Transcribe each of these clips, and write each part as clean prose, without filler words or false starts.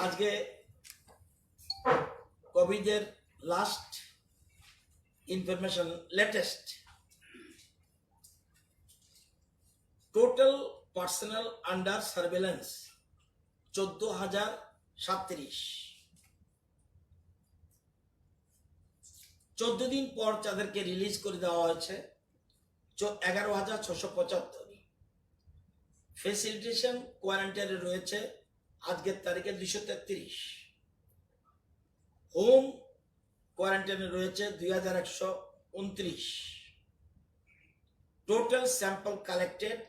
আজকে কোভিডের last information latest total personal under surveillance 14,037। 14 দিন পর তাদেরকে রিলিজ করে দেওয়া হয়েছে 11,675। ফেসিলিটেশন কোয়ারেন্টাইনে রয়েছে আজকের তারিখে 233। হোম কোয়ারেন্টাইনে রয়েছে 2,129। Total sample collected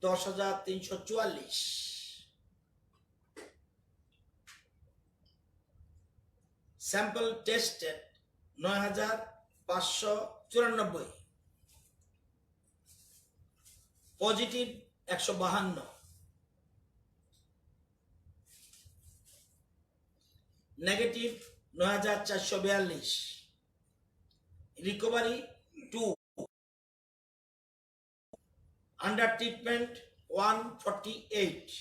10,344। Sample tested 9,594। Positive 152। Negative 9,442। Recovery 2। Under treatment 148।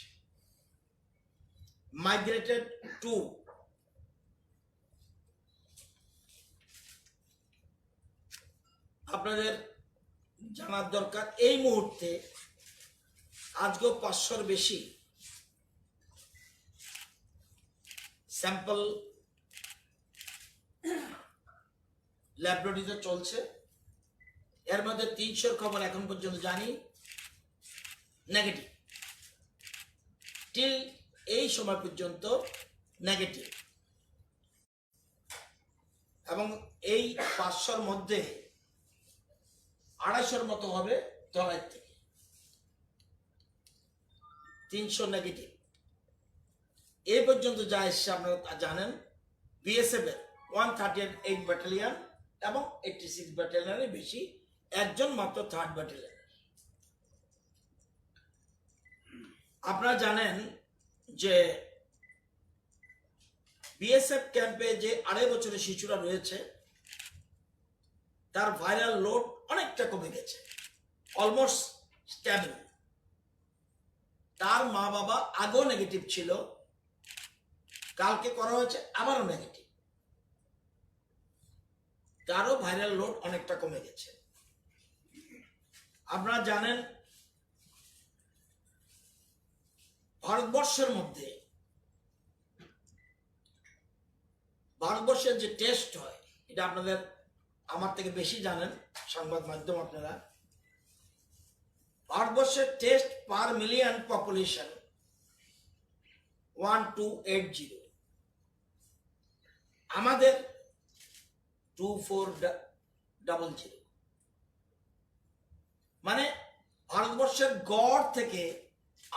Migrated 2। আপনাদের জানার দরকার এই মুহূর্তে আজকেও 500-র বেশি স্যাম্পল ল্যাবরেটরিতে চলছে। এর মধ্যে 300-র খবর এখন পর্যন্ত জানি নেগেটিভ। টিল এই সময় পর্যন্ত নেগেটিভ, এবং এই 500-র মধ্যে 250-র মতো হবে তলার থেকে। 300 নেগেটিভ। এই পর্যন্ত যা এসছে আপনারা জানেন। বিএসএফ এর 138 ব্যাটালিয়ন এবং 86 ব্যাটালিয়নের বেশি, একজন মাত্র 3rd ব্যাটালিয়ন। আপনারা জানেন যে বিএসএফ ক্যাম্পে যে 2.5 বছরের শিশুরা রয়েছে তার ভাইরাল লোড অনেকটা কমে গেছে, অলমোস্ট স্টেবল। তার মা বাবা আগেও নেগেটিভ ছিল, কালকে করা হয়েছে আবারও নেগেটিভ। তারও ভাইরাল লোড অনেকটা কমে গেছে। আপনারা জানেন ভারতবর্ষের মধ্যে ভারতবর্ষের যে টেস্ট হয়, এটা আপনাদের আমার থেকে বেশি জানেন সংবাদ মাধ্যম আপনারা। ভারতবর্ষের টেস্ট পার মিলিয়ন পপুলেশন 1280, আমাদের 2400। মানে ভারতবর্ষের গড় থেকে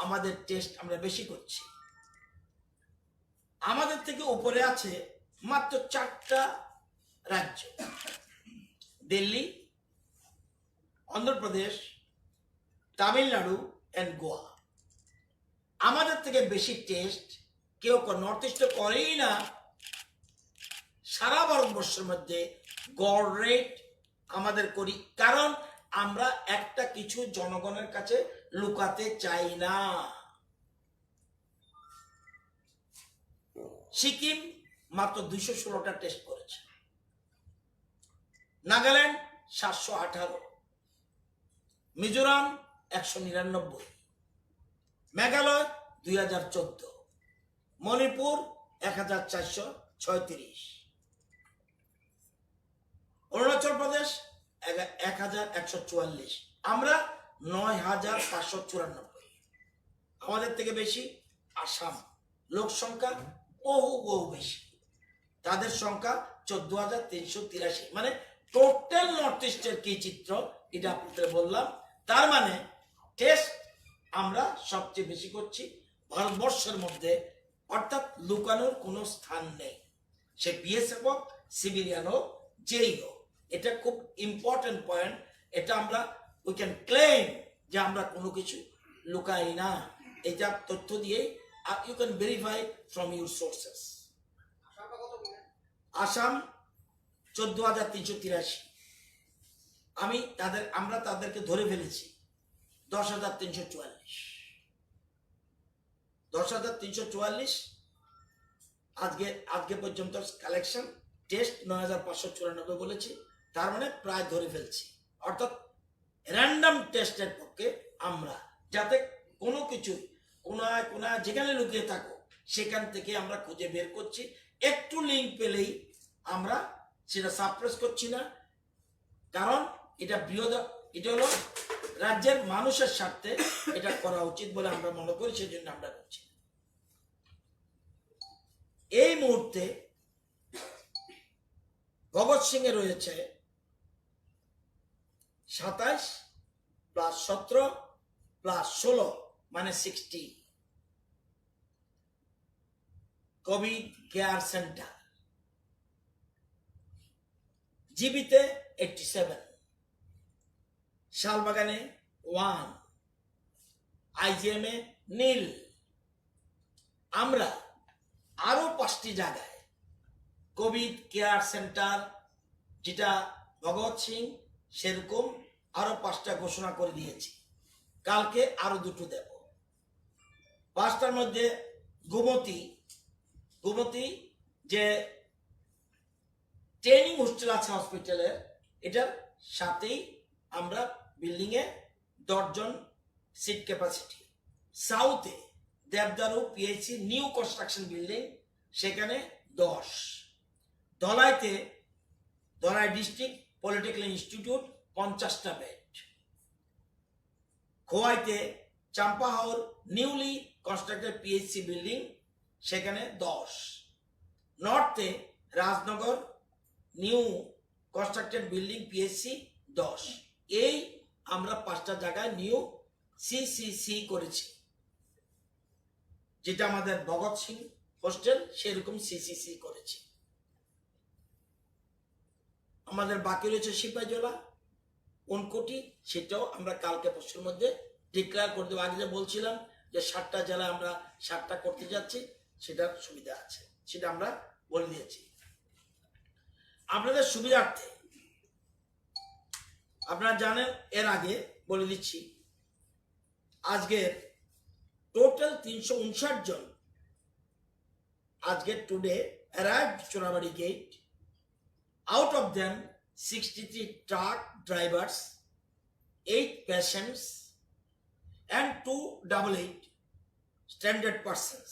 আমাদের টেস্ট আমরা বেশি করছি। আমাদের থেকে উপরে আছে মাত্র 4টা রাজ্য, দিল্লি, অন্ধ্রপ্রদেশ, তামিলনাড়ু এন্ড গোয়া। আমাদের থেকে বেশি টেস্ট কেউ নর্থ ইস্টে করেই না। সারা ভারতবর্ষের মধ্যে গড় রেট আমাদের করি, কারণ আমরা একটা কিছু জনগণের কাছে লুকাতে চাই না। সিকিম মাত্র 216টা টেস্ট করেছে, নাগাল্যান্ড 718, মিজোরাম 199, মেঘালয় 2014, মণিপুর 1436, অরুণাচল প্রদেশ 1144, আমরা 9594। আমাদের থেকে বেশি আসাম, লোক সংখ্যা বহু বেশি, তাদের সংখ্যা 14,383। মানে টোটাল নর্থ ইস্টের কি চিত্র এটা আপনাদের বললাম। তার মানে টেস্ট আমরা সবচেয়ে বেশি করছি ভারতবর্ষের মধ্যে, অর্থাৎ লুকানোর কোনো স্থান নেই। সে বিএসএফ হোক, সিভিলিয়ান হোক, যেই হোক। এটা খুব ইম্পর্টেন্ট পয়েন্ট। এটা আমরা উই ক্যান ক্লেম যে আমরা কোনো কিছু লুকাই না। এটা তথ্য দিয়ে you can verify from your sources. Assam 14,383। আমরা তাদেরকে ধরে ফেলেছি 10,344। 10,344 আজকে আজকে পর্যন্ত কালেকশন টেস্ট 9594 বলেছি, তার মানে প্রায় ধরে ফেলছি। অর্থাৎ র্যান্ডম টেস্টের পক্ষে আমরা যাতে কোনো কিছু কোনায় কোনায় যেখানে লুকিয়ে থাকো সেখান থেকে আমরা খুঁজে বের করছি, একটু লিঙ্ক পেলেই আমরা সেটা সাপ্রেস করছি না, কারণ এটা এটা হলো রাজ্যের মানুষের স্বার্থে এটা করা উচিত বলে আমরা মনে করি, সেই জন্য আমরা করছি। এই মুহূর্তে ভগৎ সিং এ রয়েছে 27 প্লাস 17 প্লাস 16 মানে 60 কোভিড কেয়ার সেন্টার। জিবিতে 87, শালবাগানে 1, আইজিএম এ নীল। আমরা আরো 5টি জায়গায় কোভিড কেয়ার সেন্টার, যেটা ভগৎ সিং সেরকম আরো 5টা ঘোষণা করে দিয়েছি, কালকে আরো 2টো দেব। 5টার মধ্যে গোমতী যে ট্রেনিং হোস্টেল আছে হসপিটালের, এটার সাথেই আমরা বিল্ডিং এ 10 জন সিট ক্যাপাসিটি। সাউথে Debdaru PHC new construction building, সেখানে 10। ধলাই ডিস্ট্রিক্ট পলিটেকনিক ইনস্টিটিউট 50টা বেড। খোয়াইতে Champahaor newly constructed PHC building, সেখানে 10। নর্থে Rajnagar new constructed building PHC 10। এই আমরা 5টা জায়গায় নিউ সিসিসি করেছি, যেটা আমাদের ভগৎ সিং হোস্টেল সেরকম সিসিসি করেছি। আমাদের বাকি রয়েছে সিপাহীজলা, কোনকোটি, সেটাও আমরা কালকে পরশুর মধ্যে ডিক্লেয়ার করে দেবো। আগে যে বলছিলাম যে 7টা জেলায় আমরা 7টা করতে যাচ্ছি, সেটার সুবিধা আছে, সেটা আমরা বলে দিয়েছি। আপনাদের সুবিধার্থে আপনারা জানেন, এর আগে বলে দিচ্ছি, আজকের টোটাল 359 জন আজকে today arrived Churaibari gate. Out of them 63 truck drivers, 8 patients and 2 88 stranded persons.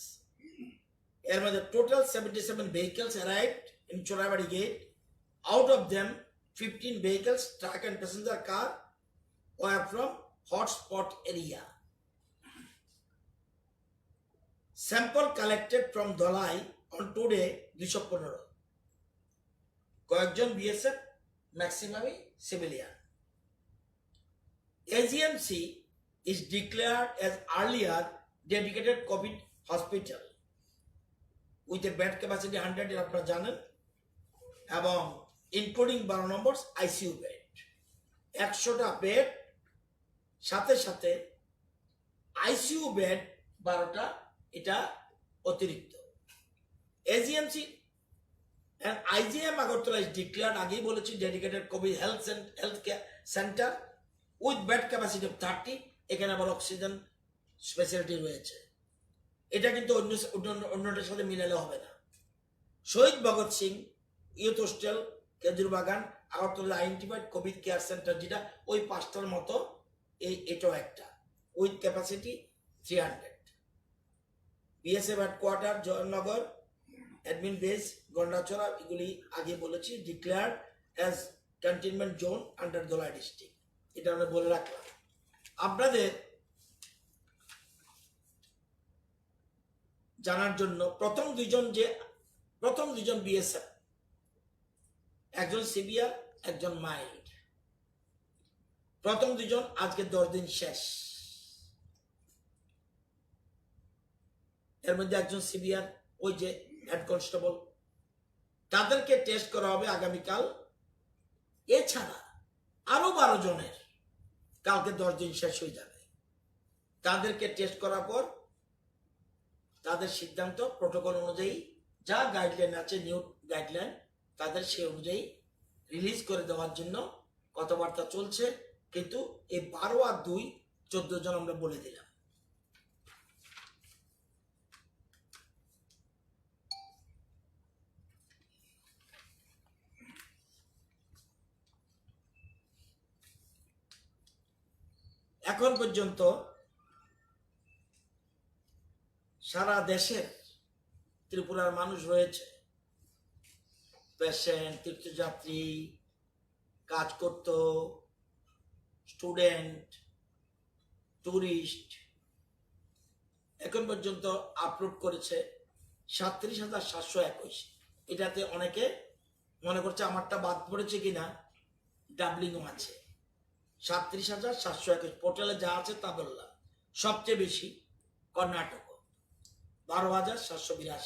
এর মধ্যে total 77 vehicles arrived in চোরাবাড়ি gate. Out of them 15 vehicles, truck and passenger car, were from hotspot area. Sample collected from Dholai on today 215. কয়েকজন BSF, ম্যাক্সিমামই civilian. AGMC is declared as earlier dedicated COVID hospital with a bed capacity 100, আপনারা জানেন, এবং including 12 নম্বর ICU bed. 100টা bed, সাথে সাথে ICU bed 12টা, এটা অতিরিক্ত। AGMC and IGM Agartala is declared, আগেই বলেছি, dedicated COVID health care center with bed capacity of 30। এখানে আবার অক্সিজেন স্পেশালিটি রয়েছে, এটা কিন্তু অন্যটার সাথে মিলালে হবে না। Shahid Bhagat Singh youth hostel Khejurbagan Agartala identified COVID care centre, যেটা ওই 5টার মতো, এটাও একটা with capacity 300। BSF headquarter Jaynagar, admin base Gandacherra, এগুলি আগে বলেছি, declared as containment zone under Dhalai district, এটা আমরা বলে রাখলাম। আপনাদের জানার জন্য প্রথম দুজন বিএসএফ, একজন সিভিয়ার, একজন মাইল্ড। প্রথম 2 জন আজকে 10 দিন শেষ। এর মধ্যে একজন সিভিয়ার, ওই যে হেড কনস্টেবল, তাদেরকে টেস্ট করা হবে আগামীকাল। এছাড়া আরো 12 জনের কালকে 10 দিন শেষ হয়ে যাবে। তাদেরকে টেস্ট করার পর তাদের সিদ্ধান্ত প্রোটোকল অনুযায়ী যা গাইডলাইন আছে, নিউ গাইডলাইন, তাদের সেই অনুযায়ী রিলিজ করে দেওয়ার জন্য কথাবার্তা চলছে। কিন্তু এই 12 আর 2 14 জন আমরা বলে দিলাম। এখন পর্যন্ত সারা দেশের ত্রিপুরার মানুষ রয়েছে, পেশেন্ট, তীর্থযাত্রী, কাজ করত, স্টুডেন্ট, টুরিস্ট, এখন পর্যন্ত আপলোড করেছে 37,721। এটাতে অনেকে মনে করছে আমারটা বাদ পড়েছে কিনা, ডাবলিংও আছে। 37,721 পোর্টালে যা আছে তা বললাম। সবচেয়ে বেশি কর্ণাটক 12,782।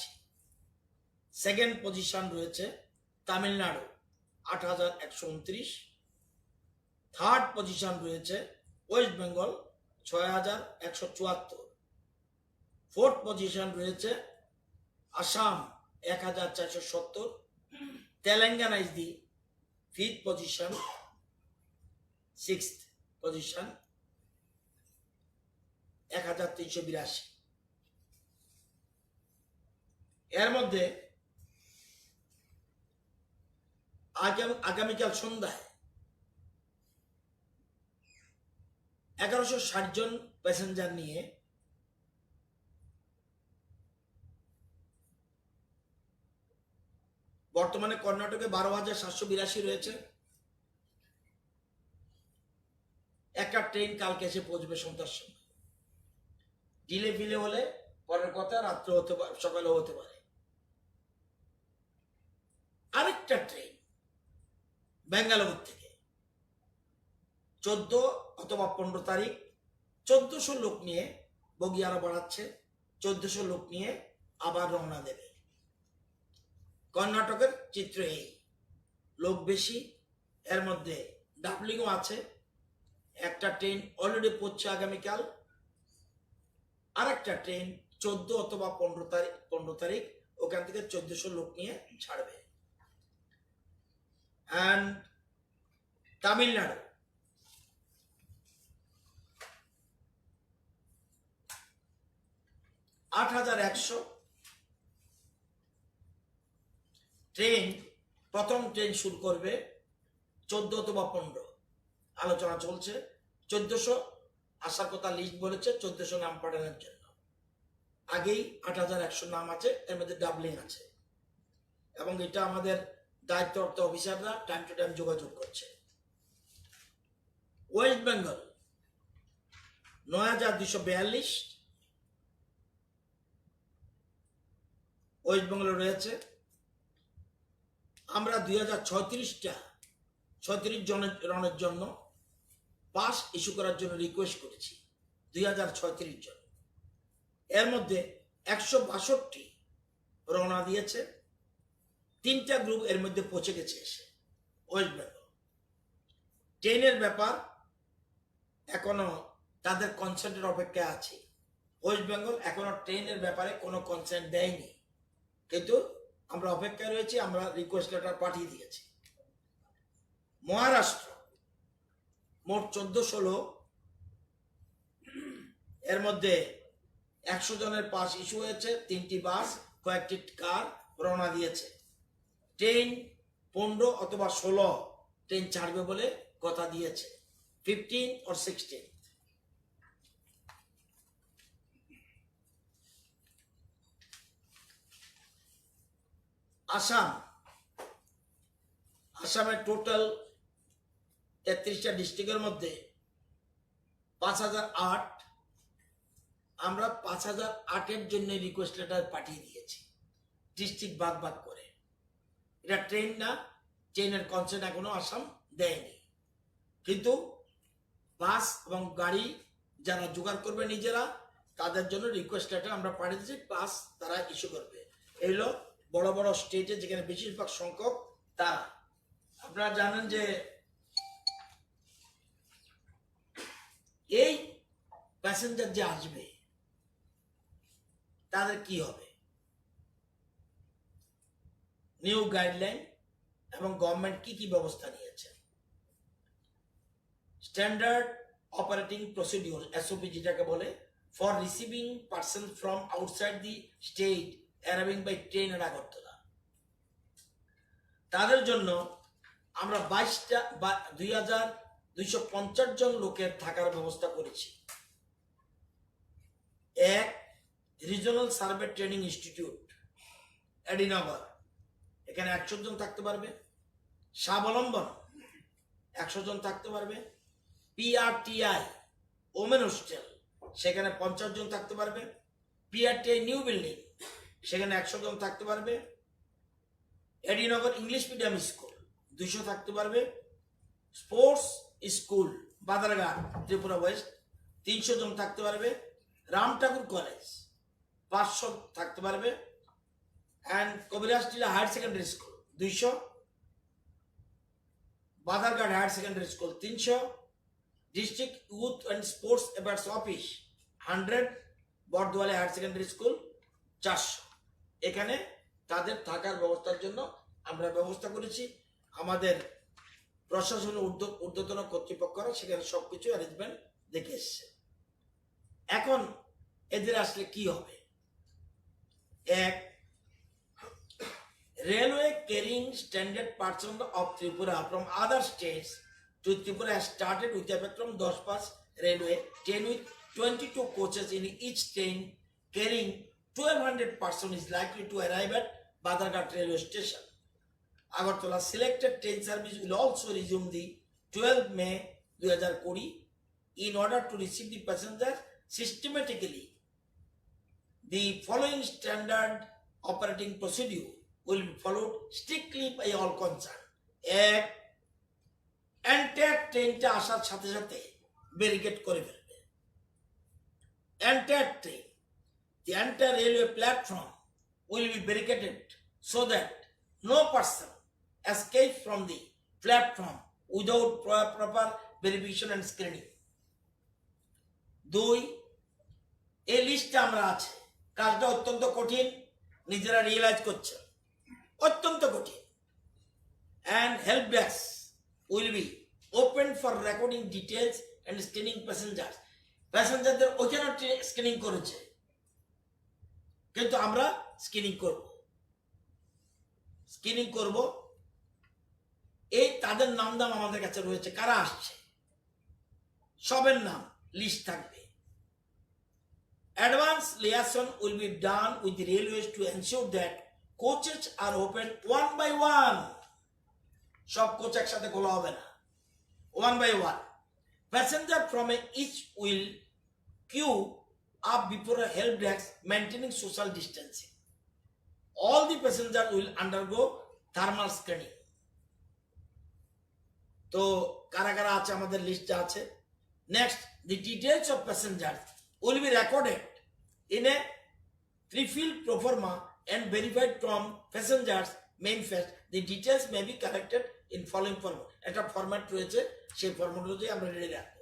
সেকেন্ড পজিশন রয়েছে তামিলনাড়ু 8,129। থার্ড পজিশন রয়েছে ওয়েস্ট বেঙ্গল 6,174। ফোর্থ পজিশন রয়েছে Assam 1,470। Telangana is the fifth position, sixth position 1,382। এর মধ্যে আগামীকাল সন্ধ্যায় 1,160 জন প্যাসেঞ্জার নিয়ে বর্তমানে কর্ণাটকে 12,782 রয়েছে। একটা ট্রেন কালকে এসে পৌঁছবে সন্ধ্যার সময়। ডিলে ফিলে হলে পরের কথা, রাত্রে হতে পারে, সকালেও হতে পারে। আরেকটা ট্রেন বেঙ্গালুরু থেকে 14 অথবা 15 তারিখ 1400 লোক নিয়ে, বগি আরো বাড়াচ্ছে, 1400 লোক নিয়ে আবার রওনা দেবে। কর্ণাটকের চিত্র এই, লোক বেশি, এর মধ্যে ডাবলিংও আছে। একটা ট্রেন অলরেডি পড়ছে আগামীকাল, আর একটা ট্রেন 14 অথবা 15 তারিখ ওখান থেকে 1400 লোক নিয়ে ছাড়বে। অ্যান্ড তামিলনাড়ু $8,100 ট্রেন, প্রথম ট্রেন শুরু করবে 14 অথবা 15, আলোচনা চলছে। 1400 আসার কথা লিস্ট বলেছে, 1400 নাম পাঠানোর জন্য। আগেই 8,100 নাম আছে, এর মধ্যে ডাবলিং আছে, এবং এটা আমাদের দায়িত্বরত অফিসাররা টাইম টু টাইম যোগাযোগ করছে। ওয়েস্ট বেঙ্গল 9,242 ওয়েস্ট বেঙ্গলে রয়েছে। আমরা 2,036 জনের জন্য পাস ইস্যু করার জন্য রিকোয়েস্ট করেছি, 2,036 জন। এর মধ্যে 162 রওনা দিয়েছে, 3টা গ্রুপ এর মধ্যে পৌঁছে গেছে এসে ওয়েস্ট বেঙ্গল। ট্রেনের ব্যাপার এখনো তাদের কনসেন্টের অপেক্ষা আছে। ওয়েস্ট বেঙ্গল এখনো ট্রেনের ব্যাপারে কোনো কনসেন্ট দেয়নি, কিন্তু আমরা অপেক্ষায় রয়েছি, আমরা রিকোয়েস্ট লেটার পাঠিয়ে দিয়েছি। মহারাষ্ট্র মোট 1400 লোক, এর মধ্যে 100 জনের পাস ইস্যু হয়েছে, 3টি বাস, কয়েকটি কার রওনা দিয়েছে। ট্রেন 15 অথবা 16 ট্রেন ছাড়বে বলে কথা দিয়েছে, 15 or 16। আসামের টোটাল 33টা ডিস্ট্রিক্টের মধ্যে 5,008, আমরা 5,008-এর জন্য রিকোয়েস্ট লেটার পাঠিয়ে দিয়েছি, ডিস্ট্রিক্ট বাদ করে। এটা ট্রেন না, ট্রেনের কনসেন্ট এখনো আসাম দেয়নি, কিন্তু বাস এবং গাড়ি যারা জোগাড় করবে নিজেরা, তাদের জন্য রিকোয়েস্ট লেটার আমরা পাঠিয়ে দিয়েছি, প্লাস তারা ইস্যু করবে। এগুলো বড় বড় স্টেটে যেখানে বেশিরভাগ সংখ্যক তারা। আপনারা জানেন যে এই প্যাসেঞ্জার যে আসবে তাদের কি হবে, নিউ গাইডলাইন এবং গভর্নমেন্ট কি ব্যবস্থা নিয়েছে। স্ট্যান্ডার্ড অপারেটিং প্রসিডিউর, এসওপি যেটাকে বলে, for receiving person from outside the state arriving by train এর আগরতলা। তাদের জন্য আমরা 2020 250 জন লোকের থাকার ব্যবস্থা করেছি। এক, regional survey training institute AD Nagar, এখানে 100 জন থাকতে পারবে। স্বাবলম্বন 100 জন থাকতে পারবে। পিআরটিআই ওমেন হোস্টেল, সেখানে 50 জন থাকতে পারবে। পিআরটিআই নিউ বিল্ডিং, সেখানে 100 জন থাকতে পারবে। এডিনগর ইংলিশ মিডিয়াম স্কুল 200 থাকতে পারবে। Sports school Badharghat Tripura West 300 জন থাকতে পারবে। রাম ঠাকুর কলেজ 500 থাকতে পারবে। And Kabiraj Tilla higher secondary school 200, Badharghat higher secondary school 300, district youth and sports affairs office 100, Bardowali higher secondary school 400। এখানে তাদের থাকার ব্যবস্থার জন্য আমরা ব্যবস্থা করেছি। আমাদের প্রশাসনের ঊর্ধ্বতন কর্তৃপক্ষরা সেখানে সবকিছু অ্যারেঞ্জমেন্ট দেখে এসছে। এখন এদের আসলে কি হবে? এক, railway carrying standard person of Tripura from other states to Tripura has started with effect from 10 railway train with 22 coaches in each train carrying 1200 persons is likely to arrive at Badarghat railway station. Agartala selected train service will also resume the 12 May 2020 in order to receive the passengers systematically. The following standard operating procedure will be followed strictly by all concerned. এক, entire ট্রেনটা আসার সাথে সাথে barricade করে ফেলবে। Entire train, the entire railway platform will be barricaded so that no person escapes from the platform without proper verification and screening. দুই, এই লিস্টে আমরা আছে, কাজটা অত্যন্ত কঠিন, নিজেরা রিয়েলাইজ করছে, অত্যন্ত কঠিন। And help desk will be open for recording details and screening passengers. প্যাসেঞ্জারদের ওখানে স্ক্রিনিং করেছে, কিন্তু আমরা স্ক্রিনিং করব। এই তাদের নাম আমাদের কাছে রয়েছে, কারা আসছে সবের নাম লিস্ট থাকবে। Advance liaison will be done with the railways to ensure that coaches are opened one by one. সব কোচ একসাথে খোলা হবে না, one by one. Passenger from each will queue up before a help desk maintaining social distancing. All the passengers will undergo thermal screening. তো কারা কারা আছে আমাদের লিস্টে আছে। Next, the details of passengers will be recorded in a three-field pro forma and verified from passengers manifest. The details may be collected in following format. একটা format রয়েছে, সেই ফরম্যাট অনুযায়ী আমরা রেডি রাখবো।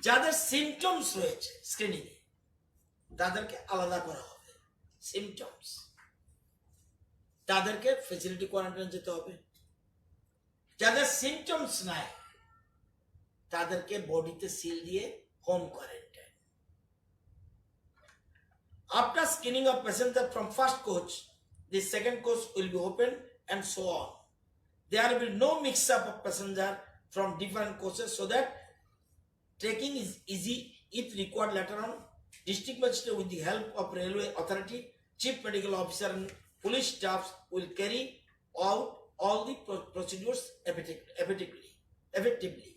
যাদের সিমটমস রয়েছে স্ক্রিনিং এ তাদেরকে আলাদা করা হবে। সিমটমস, তাদেরকে ফ্যাসিলিটি কোয়ারেন্টাইন যেতে হবে। যাদের সিমটমস নাই তাদেরকে বডিতে সিল দিয়ে home quarantine. After screening of passenger from first coach, the second coach will be open and so on. There will be no mix-up of passenger from different coaches so that tracking is easy. If required later on, district magistrate with the help of railway authority, chief medical officer and police staffs will carry out all the procedures effectively.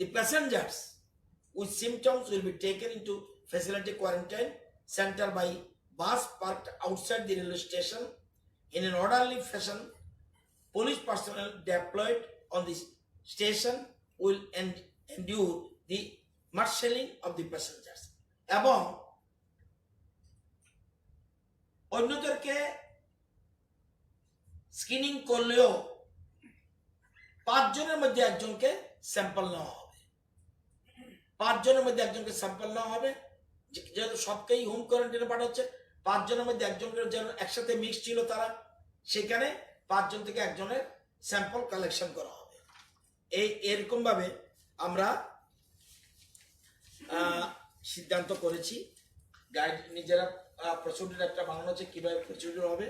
The passengers with symptoms will be taken into facility quarantine center by bus parked outside the railway station in an orderly fashion. Police personnel deployed on the station will endure the marshalling of the passengers. এবং অন্যদেরকে screening করলেও 5 জনের মধ্যে একজনকে sample নেওয়া হবে। 5 জনের মধ্যে একজনকে স্যাম্পল নেওয়া হবে, যেহেতু সবকেই হোম কোয়ারেন্টাইনে পাঠাচ্ছে। 5 জনের মধ্যে একজনের যেন একসাথে মিক্স ছিল তারা, সেখানে 5 জন থেকে একজনের স্যাম্পল কালেকশন করা হবে। এরকম ভাবে আমরা সিদ্ধান্ত করেছি। গাইড নিজেরা প্রসিডিউর একটা বানানো হচ্ছে, কিভাবে প্রসিডিউর হবে।